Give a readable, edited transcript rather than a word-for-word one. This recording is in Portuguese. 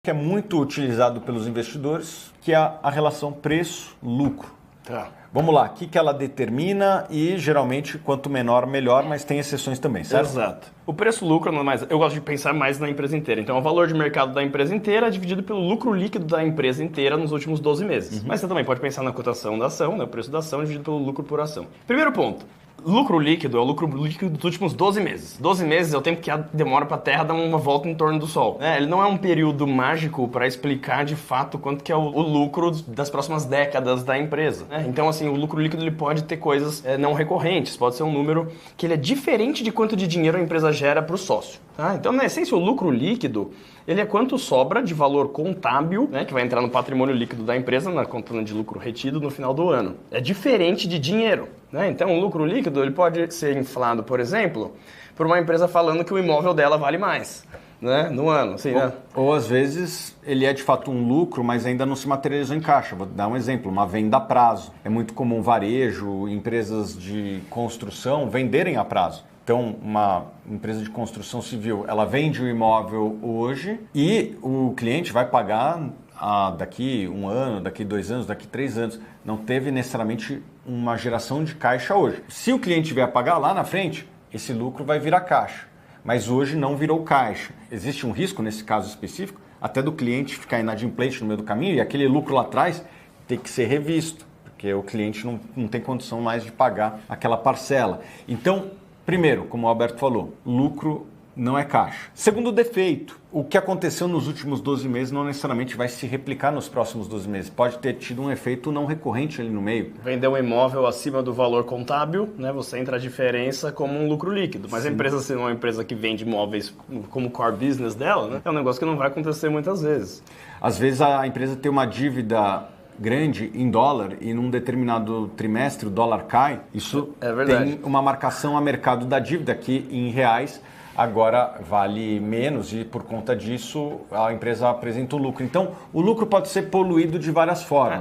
que é muito utilizado pelos investidores, que é a relação preço-lucro. Tá. Vamos lá, o que ela determina e geralmente quanto menor, melhor, mas tem exceções também, certo? Exato. O preço-lucro, eu gosto de pensar mais na empresa inteira. Então, o valor de mercado da empresa inteira é dividido pelo lucro líquido da empresa inteira nos últimos 12 meses. Mas você também pode pensar na cotação da ação, né? O preço da ação dividido pelo lucro por ação. Primeiro ponto. Lucro líquido é o lucro líquido dos últimos 12 meses. 12 meses é o tempo que demora para a Terra dar uma volta em torno do Sol. Ele não é um período mágico para explicar de fato quanto que é o lucro das próximas décadas da empresa. Então, assim, o lucro líquido ele pode ter coisas não recorrentes. Pode ser um número que ele é diferente de quanto de dinheiro a empresa gera para o sócio. Então, na essência, o lucro líquido ele é quanto sobra de valor contábil, que vai entrar no patrimônio líquido da empresa, na conta de lucro retido no final do ano. É diferente de dinheiro. Então, o lucro líquido ele pode ser inflado, por exemplo, por uma empresa falando que o imóvel dela vale mais no ano. Assim, ou às vezes ele é de fato um lucro, mas ainda não se materializou em caixa. Vou dar um exemplo, uma venda a prazo. É muito comum varejo, empresas de construção venderem a prazo. Então, uma empresa de construção civil, ela vende o imóvel hoje e o cliente vai pagar daqui 1 ano, daqui 2 anos, daqui 3 anos. Não teve necessariamente uma geração de caixa hoje. Se o cliente vier pagar lá na frente, esse lucro vai virar caixa. Mas hoje não virou caixa. Existe um risco nesse caso específico, até do cliente ficar inadimplente no meio do caminho e aquele lucro lá atrás ter que ser revisto, porque o cliente não tem condição mais de pagar aquela parcela. Então, primeiro, como o Alberto falou, lucro não é caixa. Segundo defeito, o que aconteceu nos últimos 12 meses não necessariamente vai se replicar nos próximos 12 meses. Pode ter tido um efeito não recorrente ali no meio. Vender um imóvel acima do valor contábil, você entra a diferença como um lucro líquido. Mas a empresa, sendo uma empresa que vende imóveis como core business dela, é um negócio que não vai acontecer muitas vezes. Às vezes a empresa tem uma dívida grande em dólar e num determinado trimestre o dólar cai. Isso tem uma marcação a mercado da dívida que em reais agora vale menos e por conta disso a empresa apresenta o lucro. Então o lucro pode ser poluído de várias formas.